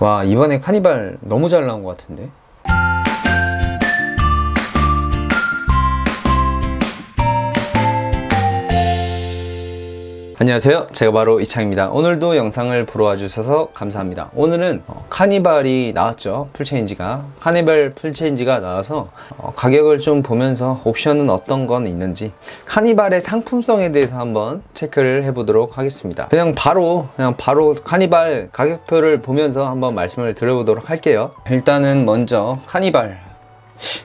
와, 이번에 카니발 너무 잘 나온 것 같은데? 안녕하세요, 제가 바로 이창입니다. 오늘도 영상을 보러 와주셔서 감사합니다. 오늘은 카니발이 나왔죠. 풀체인지가 카니발 풀체인지가 나와서 가격을 좀 보면서 옵션은 어떤 건 있는지, 카니발의 상품성에 대해서 한번 체크를 해보도록 하겠습니다. 그냥 바로 카니발 가격표를 보면서 한번 말씀을 드려보도록 할게요. 일단은 먼저 카니발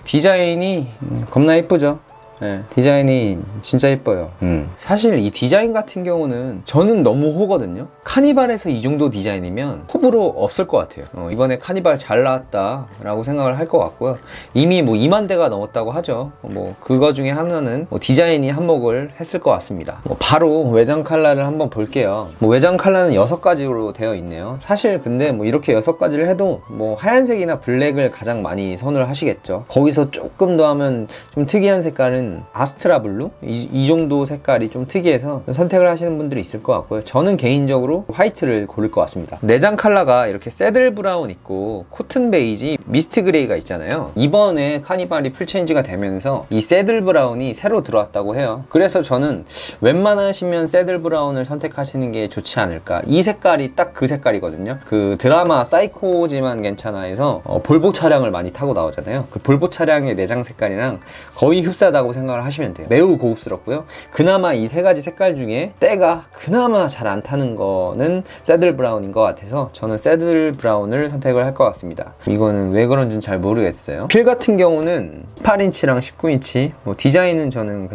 디자인이 겁나 예쁘죠. 네, 디자인이 진짜 예뻐요. 사실 이 디자인 같은 경우는 저는 너무 호거든요. 카니발에서 이 정도 디자인이면 호불호 없을 것 같아요. 이번에 카니발 잘 나왔다 라고 생각을 할 것 같고요. 이미 뭐 2만 대가 넘었다고 하죠. 그거 중에 하나는 디자인이 한몫을 했을 것 같습니다. 바로 외장 컬러를 한번 볼게요. 외장 컬러는 6가지로 되어 있네요. 사실 근데 이렇게 6가지를 해도 하얀색이나 블랙을 가장 많이 선호를 하시겠죠. 거기서 조금 더 하면 좀 특이한 색깔은 아스트라 블루? 이 정도 색깔이 좀 특이해서 선택을 하시는 분들이 있을 것 같고요. 저는 개인적으로 화이트를 고를 것 같습니다. 내장 컬러가 이렇게 새들 브라운 있고 코튼 베이지, 미스트 그레이가 있잖아요. 이번에 카니발이 풀체인지가 되면서 이 새들 브라운이 새로 들어왔다고 해요. 그래서 저는 웬만하시면 새들 브라운을 선택하시는 게 좋지 않을까. 이 색깔이 딱 그 색깔이거든요. 그 드라마 사이코지만 괜찮아에서 볼보 차량을 많이 타고 나오잖아요. 그 볼보 차량의 내장 색깔이랑 거의 흡사하다고 생각을 하시면 돼요. 매우 고급스럽고요. 그나마 이 3가지 색깔 중에 때가 그나마 잘 안 타는 거는 새들 브라운인 것 같아서 저는 새들 브라운을 선택을 할 것 같습니다. 이거는 왜 그런지는 잘 모르겠어요. 휠 같은 경우는 18인치랑 19인치 디자인은 저는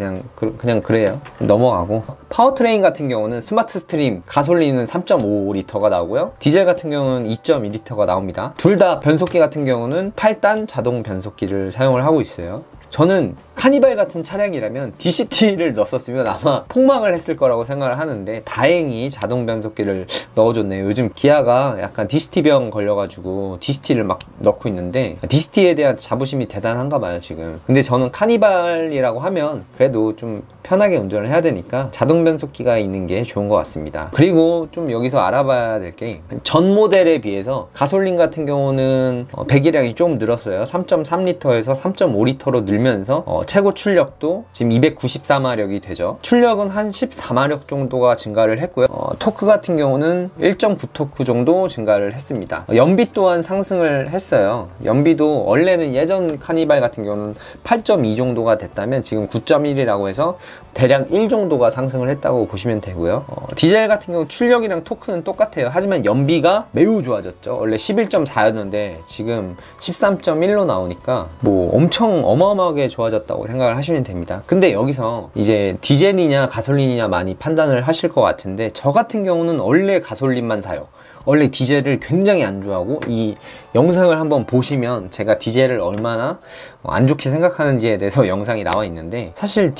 그냥 그래요. 넘어가고, 파워트레인 같은 경우는 스마트 스트림 가솔린은 3.5L가 나오고요. 디젤 같은 경우는 2.2L가 나옵니다. 둘 다 변속기 같은 경우는 8단 자동 변속기를 사용을 하고 있어요. 저는 카니발 같은 차량이라면 DCT를 넣었으면 아마 폭망을 했을 거라고 생각을 하는데 다행히 자동 변속기를 넣어줬네요. 요즘 기아가 약간 DCT병 걸려가지고 DCT를 막 넣고 있는데 DCT에 대한 자부심이 대단한가 봐요 지금. 근데 저는 카니발이라고 하면 그래도 좀 편하게 운전을 해야 되니까 자동 변속기가 있는 게 좋은 것 같습니다. 그리고 좀 여기서 알아봐야 될 게, 전 모델에 비해서 가솔린 같은 경우는 배기량이 좀 늘었어요. 3.3L에서 3.5L로 늘면서 최고 출력도 지금 294마력이 되죠. 출력은 한 14마력 정도가 증가를 했고요. 토크 같은 경우는 1.9 토크 정도 증가를 했습니다. 연비 또한 상승을 했어요. 연비도 원래는 예전 카니발 같은 경우는 8.2 정도가 됐다면 지금 9.1이라고 해서 대략 1 정도가 상승을 했다고 보시면 되고요. 디젤 같은 경우 출력이랑 토크는 똑같아요. 하지만 연비가 매우 좋아졌죠. 원래 11.4였는데 지금 13.1로 나오니까 엄청 어마어마하게 좋아졌다고 생각을 하시면 됩니다. 근데 여기서 이제 디젤이냐 가솔린이냐 많이 판단을 하실 것 같은데, 저 같은 경우는 원래 가솔린만 사요. 원래 디젤을 굉장히 안 좋아하고, 이 영상을 한번 보시면 제가 디젤을 얼마나 안 좋게 생각하는지에 대해서 영상이 나와 있는데, 사실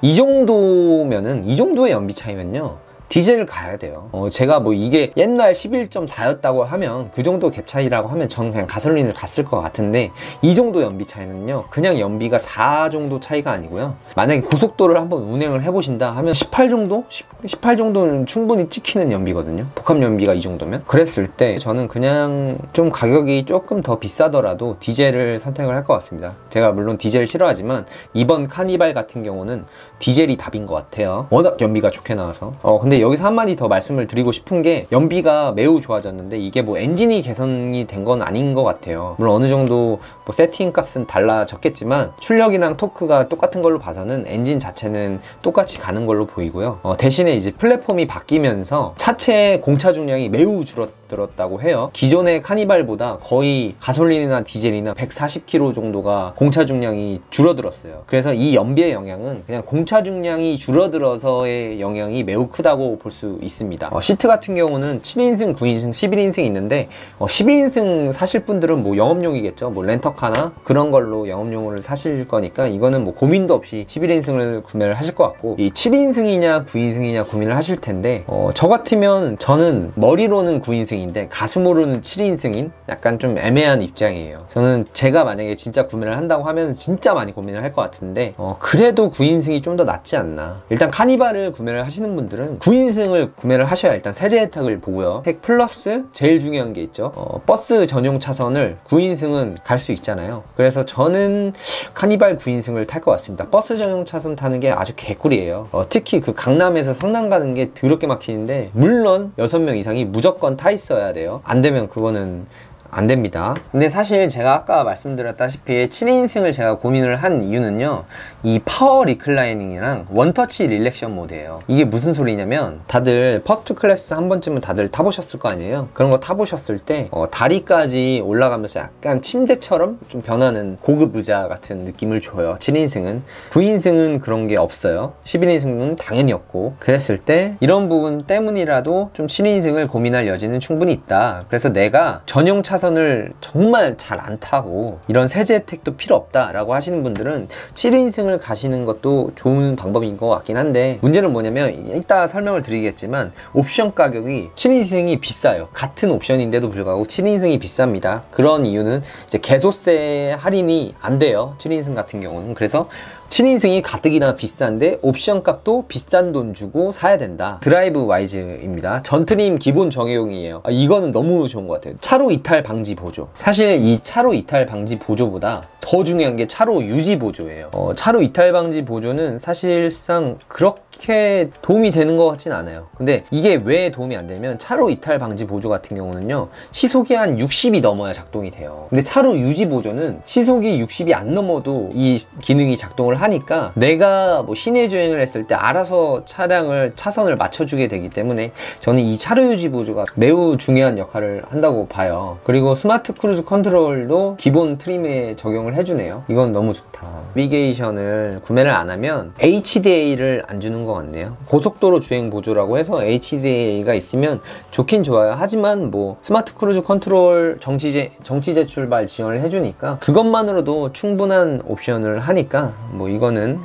이 정도의 연비 차이면요 디젤을 가야 돼요. 제가 이게 옛날 11.4였다고 하면 그 정도 갭 차이라고 하면 저는 그냥 가솔린을 갔을 것 같은데, 이 정도 연비 차이는요 그냥 연비가 4 정도 차이가 아니고요, 만약에 고속도로를 한번 운행을 해보신다 하면 18 정도? 18 정도는 충분히 찍히는 연비거든요. 복합 연비가 이 정도면. 그랬을 때 저는 그냥 좀 가격이 조금 더 비싸더라도 디젤을 선택을 할 것 같습니다. 제가 물론 디젤 싫어하지만 이번 카니발 같은 경우는 디젤이 답인 것 같아요. 워낙 연비가 좋게 나와서. 근데 여기서 한마디 더 말씀을 드리고 싶은 게, 연비가 매우 좋아졌는데 이게 엔진이 개선이 된 건 아닌 것 같아요. 물론 어느 정도 세팅 값은 달라졌겠지만 출력이랑 토크가 똑같은 걸로 봐서는 엔진 자체는 똑같이 가는 걸로 보이고요. 대신에 이제 플랫폼이 바뀌면서 차체 공차 중량이 매우 줄어들었다고 해요. 기존의 카니발보다 거의 가솔린이나 디젤이나 140kg 정도가 공차 중량이 줄어들었어요. 그래서 이 연비의 영향은 그냥 공차 중량이 줄어들어서의 영향이 매우 크다고 볼 수 있습니다. 시트 같은 경우는 7인승, 9인승, 11인승 있는데 11인승 사실 분들은 영업용이겠죠. 렌터카나 그런 걸로 영업용을 사실 거니까 이거는 고민도 없이 11인승을 구매를 하실 것 같고, 이 7인승이냐 9인승이냐 고민을 하실 텐데, 저 같으면 저는 머리로는 9인승 9인승인데 가슴 오르는 7인승인 약간 좀 애매한 입장이에요. 저는 제가 만약에 진짜 구매를 한다고 하면 진짜 많이 고민을 할 것 같은데 그래도 9인승이 좀 더 낫지 않나. 일단 카니발을 구매를 하시는 분들은 9인승을 구매를 하셔야 일단 세제 혜택을 보고요. 혜택 플러스 제일 중요한 게 있죠. 버스 전용 차선을 9인승은 갈 수 있잖아요. 그래서 저는 카니발 9인승을 탈 것 같습니다. 버스 전용 차선 타는 게 아주 개꿀이에요. 특히 그 강남에서 성남 가는 게 더럽게 막히는데 물론 6명 이상이 무조건 타 있어야 돼요. 안 되면 그거는 안 됩니다. 근데 사실 제가 아까 말씀드렸다시피 7인승을 제가 고민을 한 이유는요, 이 파워 리클라이닝이랑 원터치 릴렉션 모드예요. 이게 무슨 소리냐면 다들 퍼스트 클래스 한 번쯤은 다들 타보셨을 거 아니에요. 그런 거 타보셨을 때 다리까지 올라가면서 약간 침대처럼 좀 변하는 고급 의자 같은 느낌을 줘요. 7인승은. 9인승은 그런 게 없어요. 11인승은 당연히 없고. 그랬을 때 이런 부분 때문이라도 좀 7인승을 고민할 여지는 충분히 있다. 그래서 내가 전용 차선을 정말 잘 안 타고 이런 세제 혜택도 필요 없다 라고 하시는 분들은 7인승을 가시는 것도 좋은 방법인 것 같긴 한데, 문제는 뭐냐면 이따 설명을 드리겠지만 옵션 가격이 7인승이 비싸요. 같은 옵션인데도 불구하고 7인승이 비쌉니다. 그런 이유는 이제 개소세 할인이 안 돼요, 7인승 같은 경우는. 그래서 7인승이 가뜩이나 비싼데 옵션 값도 비싼 돈 주고 사야 된다. 드라이브 와이즈입니다. 전트림 기본 정회용이에요. 이거는 너무 좋은 것 같아요. 차로 이탈 방지 보조. 사실 이 차로 이탈 방지 보조보다 더 중요한 게 차로 유지 보조예요. 차로 이탈 방지 보조는 사실상 그렇게 도움이 되는 것 같진 않아요. 근데 이게 왜 도움이 안 되면, 차로 이탈 방지 보조 같은 경우는요, 시속이 한 60이 넘어야 작동이 돼요. 근데 차로 유지 보조는 시속이 60이 안 넘어도 이 기능이 작동을 하니까 내가 뭐 시내 주행을 했을 때 알아서 차선을 맞춰주게 되기 때문에 저는 이 차로 유지 보조가 매우 중요한 역할을 한다고 봐요. 그리고 스마트 크루즈 컨트롤도 기본 트림에 적용을 해주네요. 이건 너무 좋다. 내비게이션을 구매를 안 하면 HDA를 안 주는 것 같네요. 고속도로 주행 보조라고 해서 HDA가 있으면 좋긴 좋아요. 하지만 뭐 스마트 크루즈 컨트롤 정치 제출발 지원을 해주니까 그것만으로도 충분한 옵션을 하니까 뭐 이거는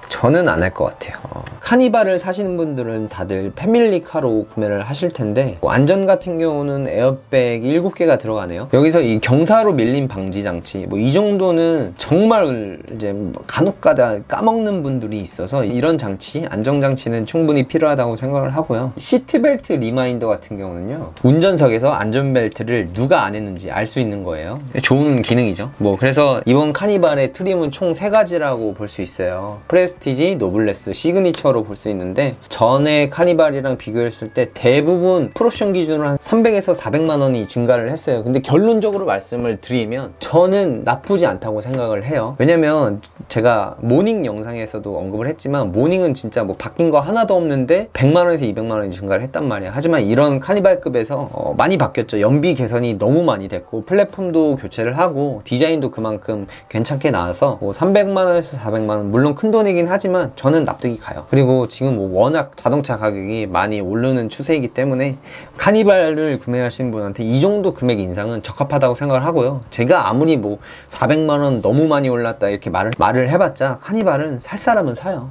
저는 안 할 것 같아요. 카니발을 사시는 분들은 다들 패밀리카로 구매를 하실 텐데, 안전 같은 경우는 에어백이 7개가 들어가네요. 여기서 이 경사로 밀림 방지 장치, 뭐 이 정도는 정말 이제 간혹가다 까먹는 분들이 있어서 이런 장치, 안정 장치는 충분히 필요하다고 생각을 하고요. 시트벨트 리마인더 같은 경우는요, 운전석에서 안전벨트를 누가 안 했는지 알 수 있는 거예요. 좋은 기능이죠. 뭐 그래서 이번 카니발의 트림은 총 3가지라고 볼 수 있어요. 프레스티지, 노블레스, 시그니처로 볼 수 있는데, 전에 카니발이랑 비교했을 때 대부분 풀옵션 기준으로 한 300에서 400만 원이 증가를 했어요. 근데 결론적으로 말씀을 드리면 저는 나쁘지 않다고 생각을 해요. 왜냐면 제가 모닝 영상에서도 언급을 했지만, 모닝은 진짜 뭐 바뀐 거 하나도 없는데 100만 원에서 200만 원이 증가를 했단 말이야. 하지만 이런 카니발급에서 많이 바뀌었죠. 연비 개선이 너무 많이 됐고 플랫폼도 교체를 하고 디자인도 그만큼 괜찮게 나와서 뭐 300만 원에서 400만 원, 물론 큰 돈이긴 하지만 저는 납득이 가요. 그리고 지금 뭐 워낙 자동차 가격이 많이 오르는 추세이기 때문에 카니발을 구매하시는 분한테 이 정도 금액 인상은 적합하다고 생각을 하고요. 제가 아무리 뭐 400만 원 너무 많이 올랐다 이렇게 말을 해봤자 카니발은 살 사람은 사요.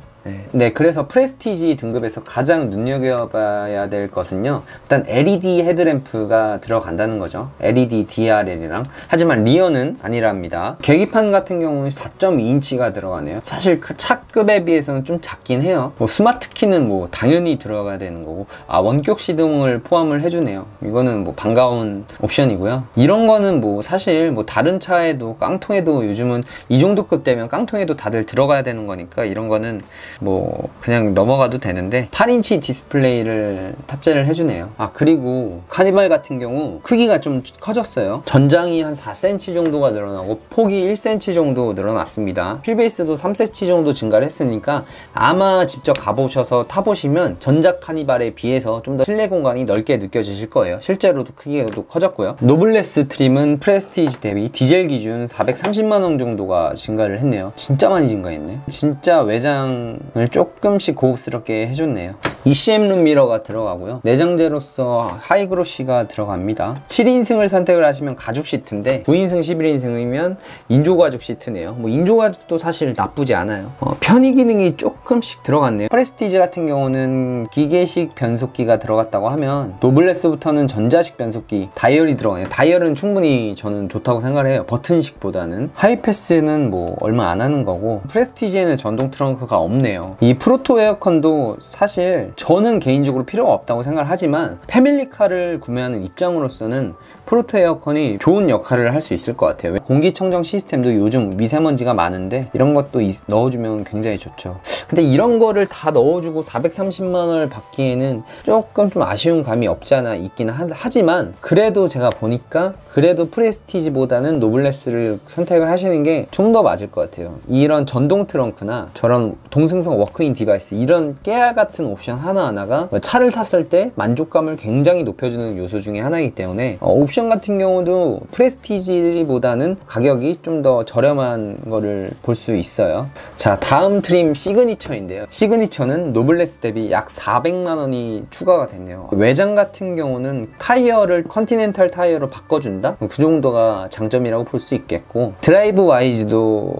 네, 그래서 프레스티지 등급에서 가장 눈여겨봐야 될 것은요, 일단 LED 헤드램프가 들어간다는 거죠. LED DRL이랑. 하지만 리어는 아니랍니다. 계기판 같은 경우는 4.2인치가 들어가네요. 사실 그 차급에 비해서는 좀 작긴 해요. 뭐 스마트 키는 뭐 당연히 들어가야 되는 거고, 원격 시동을 포함을 해주네요. 이거는 뭐 반가운 옵션이고요. 이런 거는 뭐 사실 뭐 다른 차에도 깡통에도 요즘은 이 정도 급 되면 깡통에도 다들 들어가야 되는 거니까 이런 거는 뭐 그냥 넘어가도 되는데, 8인치 디스플레이를 탑재를 해주네요. 그리고 카니발 같은 경우 크기가 좀 커졌어요. 전장이 한 4cm 정도가 늘어나고 폭이 1cm 정도 늘어났습니다. 휠베이스도 3cm 정도 증가를 했으니까 아마 직접 가보셔서 타보시면 전작 카니발에 비해서 좀 더 실내 공간이 넓게 느껴지실 거예요. 실제로도 크기도 커졌고요. 노블레스 트림은 프레스티지 대비 디젤 기준 430만 원 정도가 증가를 했네요. 진짜 많이 증가했네. 진짜 외장 외관을 조금씩 고급스럽게 해줬네요. ECM 룸미러가 들어가고요. 내장재로서 하이그로시가 들어갑니다. 7인승을 선택을 하시면 가죽 시트인데 9인승, 11인승이면 인조 가죽 시트네요. 뭐 인조 가죽도 사실 나쁘지 않아요. 편의 기능이 조금씩 들어갔네요. 프레스티지 같은 경우는 기계식 변속기가 들어갔다고 하면 노블레스부터는 전자식 변속기, 다이얼이 들어가네요. 다이얼은 충분히 저는 좋다고 생각을 해요. 버튼식보다는. 하이패스는 뭐 얼마 안 하는 거고, 프레스티지에는 전동 트렁크가 없네요. 이 프로토 에어컨도 사실 저는 개인적으로 필요가 없다고 생각을 하지만 패밀리카를 구매하는 입장으로서는 프로토 에어컨이 좋은 역할을 할 수 있을 것 같아요. 공기청정 시스템도 요즘 미세먼지가 많은데 이런 것도 넣어주면 굉장히 좋죠. 근데 이런 거를 다 넣어주고 430만 원을 받기에는 조금 좀 아쉬운 감이 없지 않아 있긴 하지만, 그래도 제가 보니까 그래도 프레스티지보다는 노블레스를 선택을 하시는 게 좀 더 맞을 것 같아요. 이런 전동 트렁크나 저런 동승성 워크인 디바이스, 이런 깨알 같은 옵션 하나하나가 차를 탔을 때 만족감을 굉장히 높여주는 요소 중에 하나이기 때문에 옵션 같은 경우도 프레스티지보다는 가격이 좀 더 저렴한 거를 볼 수 있어요. 자, 다음 트림 시그니처인데요. 시그니처는 노블레스 대비 약 400만 원이 추가가 됐네요. 외장 같은 경우는 타이어를 컨티넨탈 타이어로 바꿔준다? 그 정도가 장점이라고 볼 수 있겠고, 드라이브 와이즈도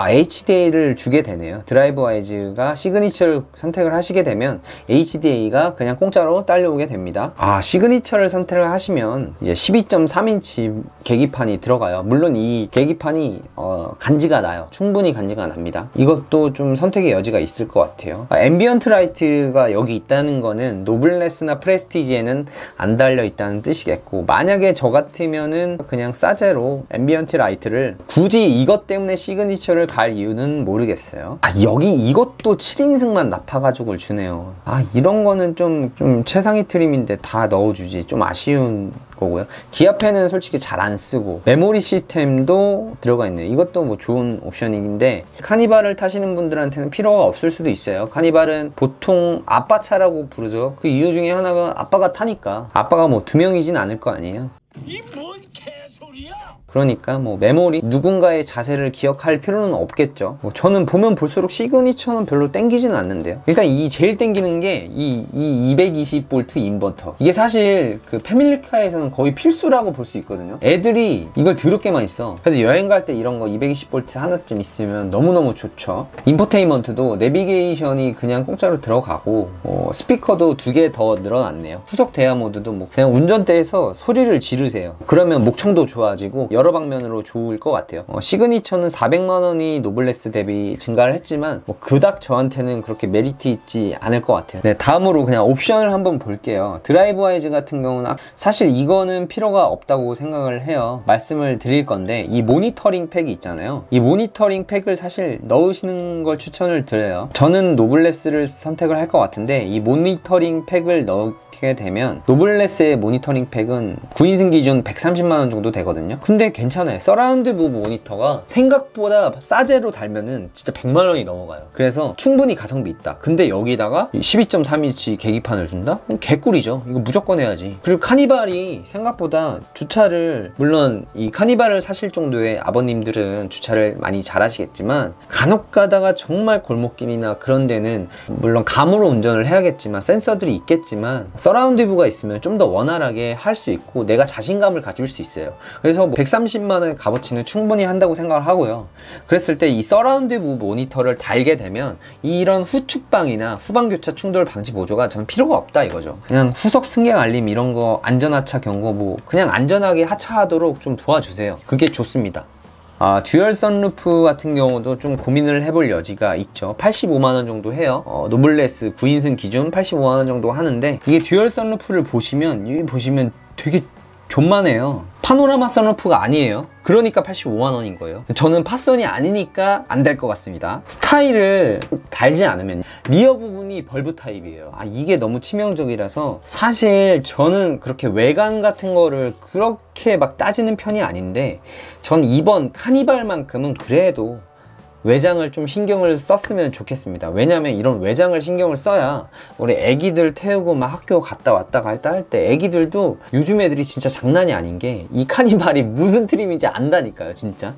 HDA를 주게 되네요. 드라이브 와이즈가 시그니처를 선택을 하시게 되면 HDA가 그냥 공짜로 딸려오게 됩니다. 시그니처를 선택을 하시면 이제 12.3인치 계기판이 들어가요. 물론 이 계기판이 간지가 나요. 충분히 간지가 납니다. 이것도 좀 선택의 여지가 있을 것 같아요. 앰비언트 라이트가 여기 있다는 거는 노블레스나 프레스티지에는 안 달려 있다는 뜻이겠고, 만약에 저 같으면은 그냥 싸제로 앰비언트 라이트를 굳이 이것 때문에 시그니처를 갈 이유는 모르겠어요. 여기 이것도 7인승만 납파 가죽을 주네요. 이런 거는 좀 최상위 트림인데 다 넣어주지, 좀 아쉬운 거고요. 기아펜은 솔직히 잘 안 쓰고, 메모리 시스템도 들어가 있네요. 이것도 뭐 좋은 옵션인데, 카니발을 타시는 분들한테는 필요가 없을 수도 있어요. 카니발은 보통 아빠 차라고 부르죠. 그 이유 중에 하나가 아빠가 타니까. 아빠가 뭐 2명이진 않을 거 아니에요. 이 뭔 개소리야! 그러니까 뭐 메모리, 누군가의 자세를 기억할 필요는 없겠죠. 저는 보면 볼수록 시그니처는 별로 땡기지는 않는데요. 일단 제일 땡기는 게 이 220V 인버터. 이게 사실 그 패밀리카에서는 거의 필수라고 볼 수 있거든요. 애들이 이걸 더럽게만 있어. 그래서 여행 갈 때 이런 거 220V 하나쯤 있으면 너무너무 좋죠. 인포테인먼트도 내비게이션이 그냥 공짜로 들어가고, 스피커도 2개 더 늘어났네요. 후속 대화 모드도 뭐 그냥 운전대에서 소리를 지르세요. 그러면 목청도 좋아지고 여러 방면으로 좋을 것 같아요. 시그니처는 400만 원이 노블레스 대비 증가를 했지만 그닥 저한테는 그렇게 메리트 있지 않을 것 같아요. 네, 다음으로 그냥 옵션을 한번 볼게요. 드라이브 와이즈 같은 경우는 사실 이거는 필요가 없다고 생각을 해요. 말씀을 드릴 건데, 이 모니터링 팩이 있잖아요. 이 모니터링 팩을 사실 넣으시는 걸 추천을 드려요. 저는 노블레스를 선택을 할 것 같은데, 이 모니터링 팩을 넣게 되면 노블레스의 모니터링 팩은 9인승 기준 130만 원 정도 되거든요. 근데 괜찮아요. 서라운드 부 모니터가 생각보다 싸제로 달면은 진짜 100만 원이 넘어가요. 그래서 충분히 가성비 있다. 근데 여기다가 12.3인치 계기판을 준다? 개꿀이죠. 이거 무조건 해야지. 그리고 카니발이 생각보다 주차를, 물론 이 카니발을 사실 정도의 아버님들은 주차를 많이 잘 하시겠지만, 간혹 가다가 정말 골목길이나 그런 데는 물론 감으로 운전을 해야겠지만 센서들이 있겠지만 서라운드 뷰가 있으면 좀 더 원활하게 할 수 있고 내가 자신감을 가질 수 있어요. 그래서 130만 원의 값어치는 충분히 한다고 생각을 하고요. 그랬을 때 이 서라운드 뷰 모니터를 달게 되면 이런 후측방이나 후방교차 충돌 방지 보조가 저는 필요가 없다 이거죠. 그냥 후석 승객 알림 이런 거, 안전하차 경고, 뭐 그냥 안전하게 하차하도록 좀 도와주세요. 그게 좋습니다. 듀얼 선루프 같은 경우도 좀 고민을 해볼 여지가 있죠. 85만 원 정도 해요. 노블레스 9인승 기준 85만 원 정도 하는데, 이게 듀얼 선루프를 보시면 되게 존만해요. 파노라마 선루프가 아니에요. 그러니까 85만 원인 거예요. 저는 파선이 아니니까 안 될 것 같습니다. 스타일을 달지 않으면 리어 부분이 벌브 타입이에요. 이게 너무 치명적이라서 사실 저는 그렇게 외관 같은 거를 그렇게 막 따지는 편이 아닌데, 전 이번 카니발만큼은 그래도 외장을 좀 신경을 썼으면 좋겠습니다. 왜냐면 이런 외장을 신경을 써야 우리 애기들 태우고 막 학교 갔다 왔다 갈다 할 때 애기들도 요즘 애들이 진짜 장난이 아닌 게 이 카니발이 무슨 트림인지 안다니까요, 진짜.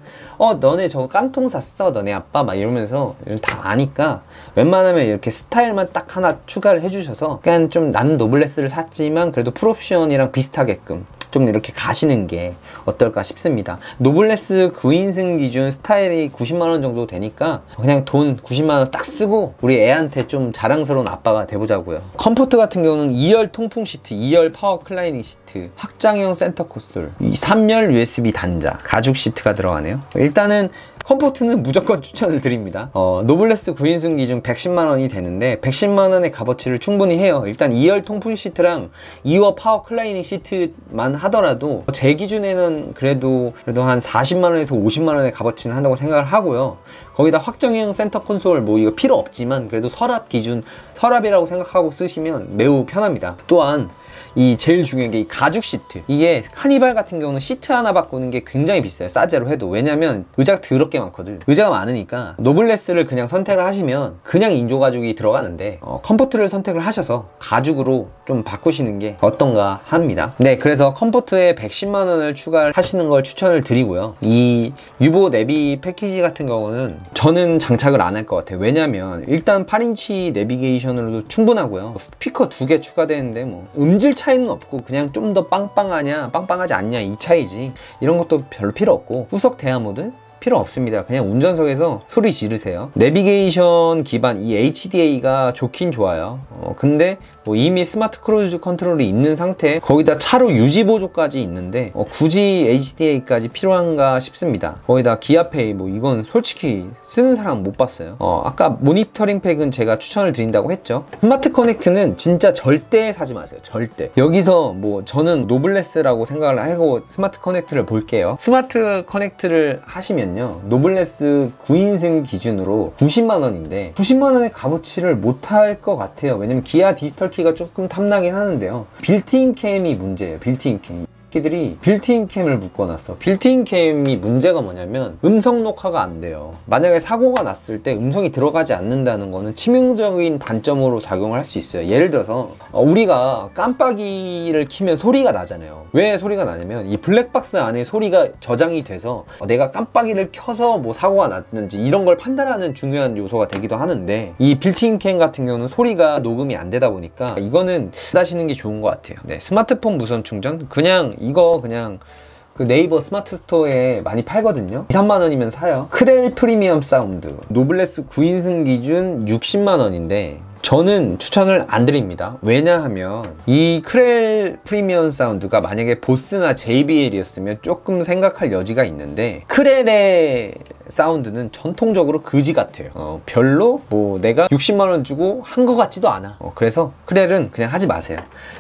너네 저거 깡통 샀어? 너네 아빠? 막 이러면서 다 아니까 웬만하면 이렇게 스타일만 딱 하나 추가를 해주셔서 그냥 좀 나는 노블레스를 샀지만 그래도 풀옵션이랑 비슷하게끔 좀 이렇게 가시는 게 어떨까 싶습니다. 노블레스 9인승 기준 스타일이 90만원 정도 되니까 그냥 돈 90만원 딱 쓰고 우리 애한테 좀 자랑스러운 아빠가 돼보자고요. 컴포트 같은 경우는 2열 통풍 시트, 2열 파워 클라이닝 시트, 확장형 센터 콘솔, 3열 USB 단자, 가죽 시트가 들어가네요. 일단은 컴포트는 무조건 추천을 드립니다. 노블레스 9인승 기준 110만원이 되는데 110만원의 값어치를 충분히 해요. 일단 2열 통풍 시트랑 2열 파워 클라이닝 시트만 하더라도 제 기준에는 그래도 한 40만원에서 50만원의 값어치는 한다고 생각을 하고요. 거기다 확정형 센터 콘솔 뭐 이거 필요 없지만 그래도 서랍 기준, 서랍이라고 생각하고 쓰시면 매우 편합니다. 또한 이 제일 중요한 게 이 가죽 시트. 이게 카니발 같은 경우는 시트 하나 바꾸는 게 굉장히 비싸요, 싸제로 해도. 왜냐면 의자가 더럽게 많거든. 의자가 많으니까 노블레스를 그냥 선택을 하시면 그냥 인조 가죽이 들어가는데 컴포트를 선택을 하셔서 가죽으로 좀 바꾸시는 게 어떤가 합니다. 네, 그래서 컴포트에 110만원을 추가하시는 걸 추천을 드리고요. 이 유보 내비 패키지 같은 경우는 저는 장착을 안 할 것 같아요. 왜냐면 일단 8인치 내비게이션으로도 충분하고요. 스피커 2개 추가되는데 뭐 음질 차이는 없고 그냥 좀 더 빵빵하냐 빵빵하지 않냐 이 차이지, 이런 것도 별로 필요 없고 후석 대화 모드 필요 없습니다. 그냥 운전석에서 소리 지르세요. 내비게이션 기반 이 HDA가 좋긴 좋아요. 근데 뭐 이미 스마트 크루즈 컨트롤이 있는 상태에 거기다 차로 유지 보조까지 있는데 굳이 HDA까지 필요한가 싶습니다. 거기다 기아페이 뭐 이건 솔직히 쓰는 사람 못 봤어요. 아까 모니터링 팩은 제가 추천을 드린다고 했죠. 스마트 커넥트는 진짜 절대 사지 마세요. 절대. 여기서 뭐 저는 노블레스라고 생각을 하고 스마트 커넥트를 볼게요. 스마트 커넥트를 하시면요, 노블레스 9인승 기준으로 90만원인데 90만원의 값어치를 못할 것 같아요. 왜냐면 기아 디지털 키가 조금 탐나긴 하는데요, 빌트인 캠이 문제예요. 빌트인 캠. 들이 빌트인 캠을 묶어놨어. 빌트인 캠이 문제가 뭐냐면 음성 녹화가 안 돼요. 만약에 사고가 났을 때 음성이 들어가지 않는다는 거는 치명적인 단점으로 작용을 할 수 있어요. 예를 들어서 우리가 깜빡이를 켜면 소리가 나잖아요. 왜 소리가 나냐면 이 블랙박스 안에 소리가 저장이 돼서 내가 깜빡이를 켜서 뭐 사고가 났는지 이런 걸 판단하는 중요한 요소가 되기도 하는데, 이 빌트인 캠 같은 경우는 소리가 녹음이 안 되다 보니까 이거는 하시는 게 좋은 것 같아요. 네, 스마트폰 무선 충전 이거 그냥 그 네이버 스마트 스토어에 많이 팔거든요. 2, 3만원이면 사요. 크렐 프리미엄 사운드 노블레스 9인승 기준 60만원인데 저는 추천을 안 드립니다. 왜냐하면 이 크렐 프리미엄 사운드가 만약에 보스나 JBL이었으면 조금 생각할 여지가 있는데, 크렐의 사운드는 전통적으로 그지 같아요. 별로 뭐 내가 60만원 주고 한 것 같지도 않아. 그래서 크렐은 그냥 하지 마세요.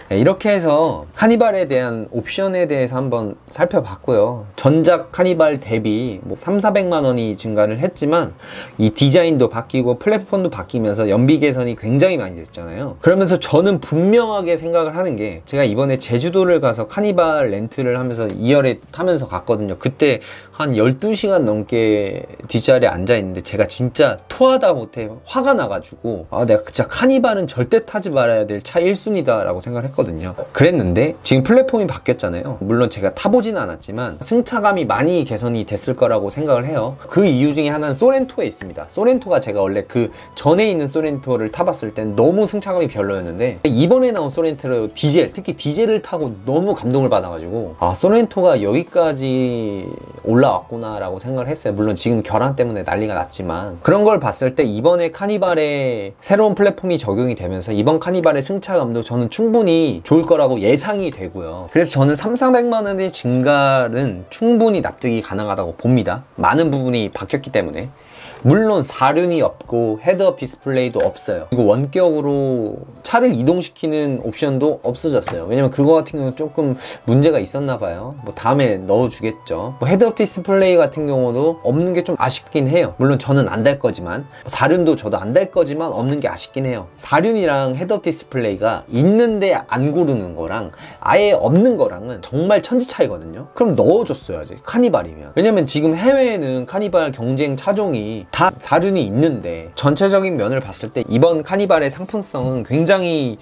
네, 이렇게 해서 카니발에 대한 옵션에 대해서 한번 살펴봤고요. 전작 카니발 대비 뭐 3,400만원이 증가를 했지만 이 디자인도 바뀌고 플랫폼도 바뀌면서 연비 개선이 굉장히 많이 됐잖아요. 그러면서 저는 분명하게 생각을 하는 게, 제가 이번에 제주도를 가서 카니발 렌트를 하면서 2열에 타면서 갔거든요. 그때 한 12시간 넘게 뒷자리에 앉아있는데 제가 진짜 토하다 못해 화가 나가지고 내가 진짜 카니발은 절대 타지 말아야 될 차 1순위다 라고 생각을 했거든요. 그랬는데 지금 플랫폼이 바뀌었잖아요. 물론 제가 타보지는 않았지만 승차감이 많이 개선이 됐을 거라고 생각을 해요. 그 이유 중에 하나는 소렌토에 있습니다. 소렌토가 제가 원래 그 전에 있는 소렌토를 타봤을 땐 너무 승차감이 별로였는데, 이번에 나온 소렌토로 디젤, 특히 디젤을 타고 너무 감동을 받아가지고 소렌토가 여기까지 올라왔구나 라고 생각을 했어요. 물론 지금 결함 때문에 난리가 났지만, 그런 걸 봤을 때 이번에 카니발에 새로운 플랫폼이 적용이 되면서 이번 카니발의 승차감도 저는 충분히 좋을 거라고 예상이 되고요. 그래서 저는 3,400만원의 증가는 충분히 납득이 가능하다고 봅니다. 많은 부분이 바뀌었기 때문에. 물론 사륜이 없고 헤드업 디스플레이도 없어요. 그리고 원격으로 차를 이동시키는 옵션도 없어졌어요. 왜냐면 그거 같은 경우는 조금 문제가 있었나 봐요. 뭐 다음에 넣어주겠죠. 뭐 헤드업 디스플레이 같은 경우도 없는 게 좀 아쉽긴 해요. 물론 저는 안 달 거지만, 사륜도 저도 안 달 거지만 없는 게 아쉽긴 해요. 사륜이랑 헤드업 디스플레이가 있는데 안 고르는 거랑 아예 없는 거랑은 정말 천지 차이거든요. 그럼 넣어줬어야지, 카니발이면. 왜냐면 지금 해외에는 카니발 경쟁 차종이 다 사륜이 있는데 전체적인 면을 봤을 때 이번 카니발의 상품성은 굉장히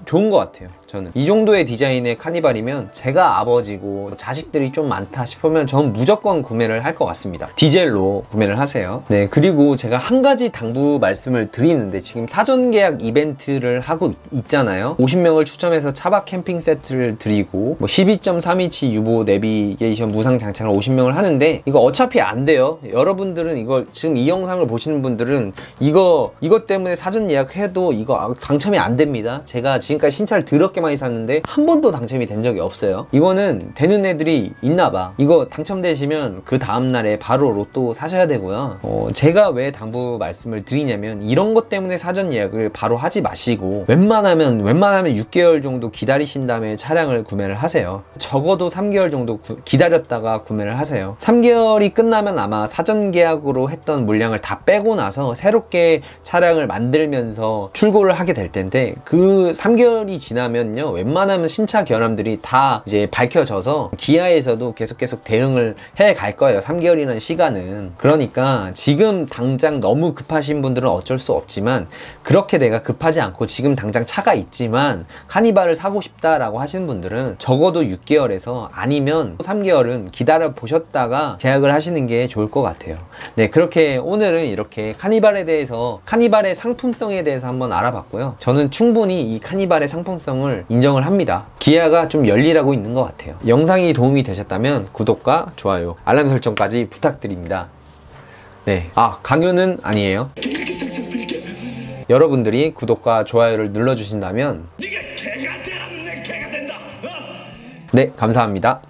좋은 것 같아요. 저는 이 정도의 디자인의 카니발이면 제가 아버지고 자식들이 좀 많다 싶으면 전 무조건 구매를 할 것 같습니다. 디젤로 구매를 하세요. 네, 그리고 제가 한 가지 당부 말씀을 드리는데 지금 사전 계약 이벤트를 하고 있잖아요. 50명을 추첨해서 차박 캠핑 세트를 드리고 뭐 12.3인치 유보 내비게이션 무상 장착을 50명을 하는데 이거 어차피 안 돼요. 여러분들은 이걸 지금 이 영상을 보시는 분들은 이것 때문에 사전 예약해도 이거 당첨이 안 됩니다. 제가 지금까지 신차를 더럽게 많이 샀는데 한 번도 당첨이 된 적이 없어요. 이거는 되는 애들이 있나봐. 이거 당첨되시면 그 다음날에 바로 로또 사셔야 되고요. 제가 왜 당부 말씀을 드리냐면 이런 것 때문에 사전 예약을 바로 하지 마시고 웬만하면 6개월 정도 기다리신 다음에 차량을 구매를 하세요. 적어도 3개월 정도 기다렸다가 구매를 하세요. 3개월이 끝나면 아마 사전 계약으로 했던 물량을 다 빼고 나서 새롭게 차량을 만들면서 출고를 하게 될 텐데 그 3개월이 지나면 웬만하면 신차 결함들이 다 이제 밝혀져서 기아에서도 계속 대응을 해 갈 거예요. 3개월이라는 시간은. 그러니까 지금 당장 너무 급하신 분들은 어쩔 수 없지만 그렇게 내가 급하지 않고 지금 당장 차가 있지만 카니발을 사고 싶다라고 하시는 분들은 적어도 6개월에서 아니면 3개월은 기다려 보셨다가 계약을 하시는 게 좋을 것 같아요. 네, 그렇게 오늘은 이렇게 카니발에 대해서 카니발의 상품성에 대해서 한번 알아봤고요. 저는 충분히 이 카니발의 상품성을 인정을 합니다. 기아가 좀 열일하고 있는 것 같아요. 영상이 도움이 되셨다면 구독과 좋아요, 알람 설정까지 부탁드립니다. 네, 강요는 아니에요. 여러분들이 구독과 좋아요를 눌러주신다면 네, 감사합니다.